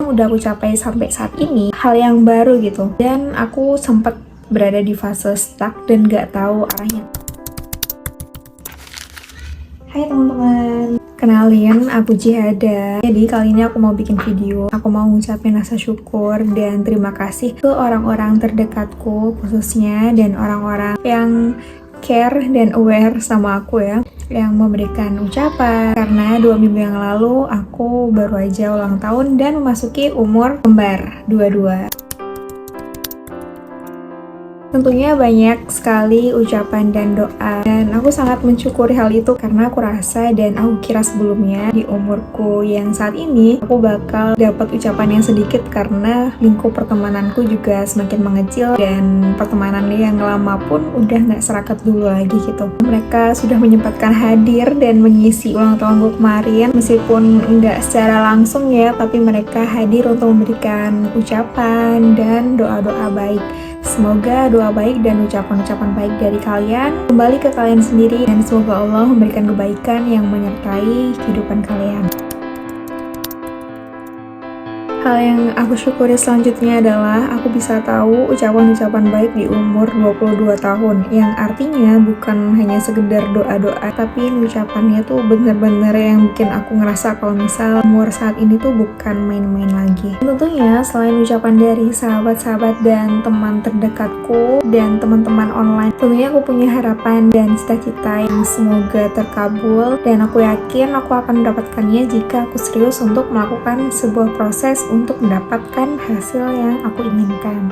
Udah aku capai sampai saat ini hal yang baru gitu, dan aku sempat berada di fase stuck dan gak tahu arahnya. Hai teman-teman, kenalin aku Jihada. Jadi kali ini aku mau bikin video, aku mau ngucapin rasa syukur dan terima kasih ke orang-orang terdekatku khususnya, dan orang-orang yang care dan aware sama aku ya, yang memberikan ucapan. Karena 2 minggu yang lalu aku baru aja ulang tahun dan memasuki umur kembar 22. Tentunya banyak sekali ucapan dan doa, dan aku sangat mensyukuri hal itu karena aku rasa dan aku kira sebelumnya di umurku yang saat ini aku bakal dapat ucapan yang sedikit karena lingkup pertemananku juga semakin mengecil dan pertemanan yang lama pun udah gak serakat dulu lagi gitu. Mereka sudah menyempatkan hadir dan mengisi ulang tahunku kemarin, meskipun nggak secara langsung ya, tapi mereka hadir untuk memberikan ucapan dan doa-doa baik. Semoga doa baik dan ucapan-ucapan baik dari kalian kembali ke kalian sendiri, dan semoga Allah memberikan kebaikan yang menyertai kehidupan kalian. Hal yang aku syukuri selanjutnya adalah aku bisa tahu ucapan-ucapan baik di umur 22 tahun, yang artinya bukan hanya sekedar doa-doa, tapi ucapannya tuh bener-bener yang bikin aku ngerasa kalau misal umur saat ini tuh bukan main-main lagi. Tentunya selain ucapan dari sahabat-sahabat dan teman terdekatku dan teman-teman online, tentunya aku punya harapan dan cita-cita yang semoga terkabul, dan aku yakin aku akan mendapatkannya jika aku serius untuk melakukan sebuah proses untuk mendapatkan hasil yang aku inginkan.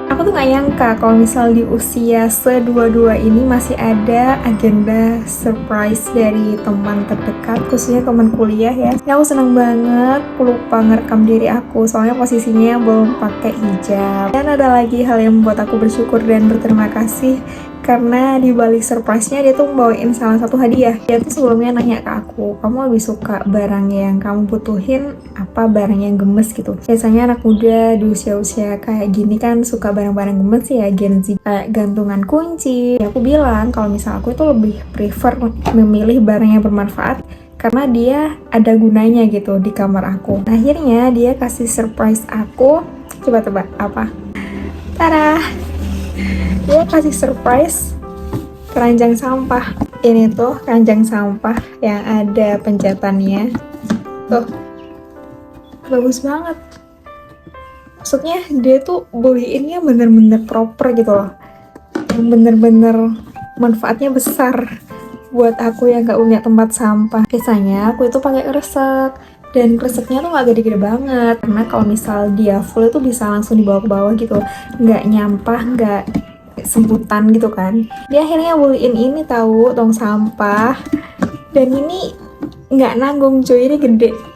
Aku tuh gak nyangka kalau misal di usia se-22 ini masih ada agenda surprise dari teman terdekat, khususnya teman kuliah ya. Aku senang banget, aku lupa ngerekam diri aku soalnya posisinya belum pakai hijab. Dan ada lagi hal yang membuat aku bersyukur dan berterima kasih, karena di balik surprise-nya dia tuh bawain salah satu hadiah. Dia tuh sebelumnya nanya ke aku, kamu lebih suka barang yang kamu butuhin apa barang yang gemes gitu. Biasanya anak muda di usia-usia kayak gini kan suka barang-barang gemes ya, Gen Z, kayak gantungan kunci. Aku bilang kalau misal aku itu lebih prefer memilih barang yang bermanfaat karena dia ada gunanya gitu di kamar aku. Akhirnya dia kasih surprise aku, coba tebak apa? Tada! Dia kasih surprise keranjang sampah. Ini tuh keranjang sampah yang ada pencetannya. Tuh, bagus banget. Maksudnya dia tuh beliinnya bener-bener proper gitu loh. Bener-bener manfaatnya besar buat aku yang gak punya tempat sampah. Biasanya aku itu pakai kresek, dan kreseknya tuh gak gede-gede banget, karena kalau misal dia full itu bisa langsung dibawa ke bawah gitu, nggak nyampah, nggak semputan gitu kan. Dia akhirnya beliin ini tahu tong sampah, dan ini nggak nanggung cuy, ini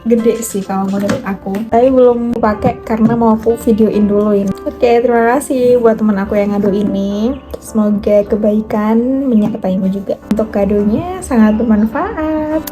gede sih kalau menurut aku, tapi belum pakai karena mau aku videoin dulu ini. Oke, terima kasih buat teman aku yang ngadu ini, semoga kebaikan menyertaimu juga. Untuk kadonya sangat bermanfaat.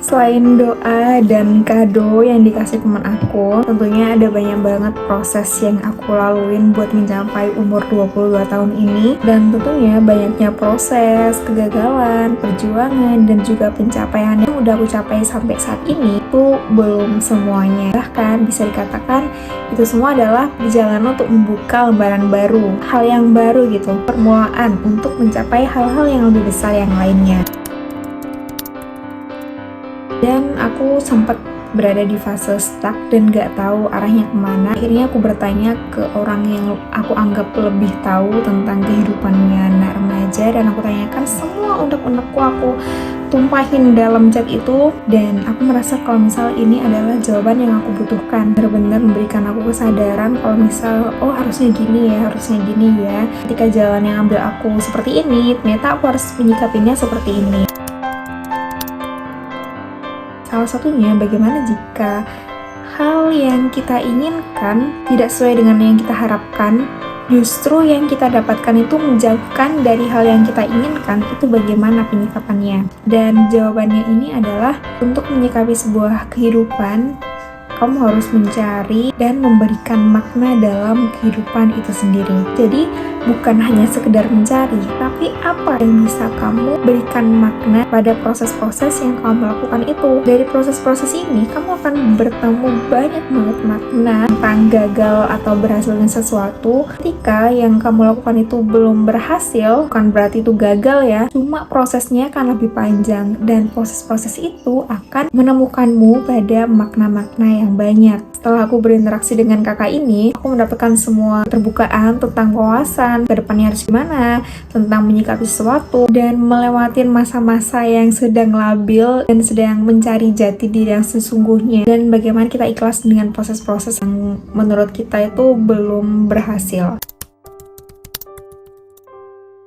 Selain doa dan kado yang dikasih teman aku, tentunya ada banyak banget proses yang aku laluin buat mencapai umur 22 tahun ini. Dan tentunya banyaknya proses, kegagalan, perjuangan, dan juga pencapaian yang udah aku capai sampai saat ini itu belum semuanya. Bahkan bisa dikatakan itu semua adalah perjalanan untuk membuka lembaran baru, hal yang baru gitu, permulaan untuk mencapai hal-hal yang lebih besar yang lainnya. Dan aku sempat berada di fase stuck dan gak tahu arahnya kemana. Akhirnya aku bertanya ke orang yang aku anggap lebih tahu tentang kehidupannya anak remaja, dan aku tanyakan semua unek-unekku, aku tumpahin dalam chat itu, dan aku merasa kalau misal ini adalah jawaban yang aku butuhkan. Benar-benar memberikan aku kesadaran kalau misal, oh harusnya gini ya, harusnya gini ya. Ketika jalan yang ambil aku seperti ini, ternyata aku harus menyikapinya seperti ini. Salah satunya, bagaimana jika hal yang kita inginkan tidak sesuai dengan yang kita harapkan, justru yang kita dapatkan itu menjauhkan dari hal yang kita inginkan, itu bagaimana penyikapannya? Dan jawabannya ini adalah untuk menyikapi sebuah kehidupan, kamu harus mencari dan memberikan makna dalam kehidupan itu sendiri. Jadi bukan hanya sekedar mencari, tapi apa yang bisa kamu berikan makna pada proses-proses yang kamu lakukan itu. Dari proses-proses ini, kamu akan bertemu banyak banget makna tentang gagal atau berhasilnya sesuatu. Ketika yang kamu lakukan itu belum berhasil, bukan berarti itu gagal ya, cuma prosesnya akan lebih panjang, dan proses-proses itu akan menemukanmu pada makna-makna yang banyak. Setelah aku berinteraksi dengan kakak ini, aku mendapatkan semua keterbukaan tentang wawasan, kedepannya harus gimana, tentang menyikapi sesuatu, dan melewatin masa-masa yang sedang labil dan sedang mencari jati diri yang sesungguhnya, dan bagaimana kita ikhlas dengan proses-proses yang menurut kita itu belum berhasil.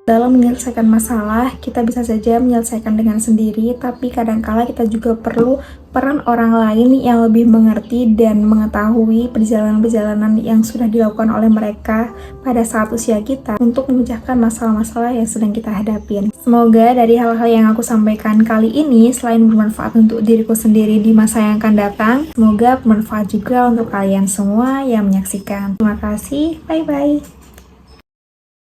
Dalam menyelesaikan masalah, kita bisa saja menyelesaikan dengan sendiri, tapi kadangkala kita juga perlu peran orang lain yang lebih mengerti dan mengetahui perjalanan-perjalanan yang sudah dilakukan oleh mereka pada saat usia kita untuk memecahkan masalah-masalah yang sedang kita hadapin. Semoga dari hal-hal yang aku sampaikan kali ini, selain bermanfaat untuk diriku sendiri di masa yang akan datang, semoga bermanfaat juga untuk kalian semua yang menyaksikan. Terima kasih, bye-bye.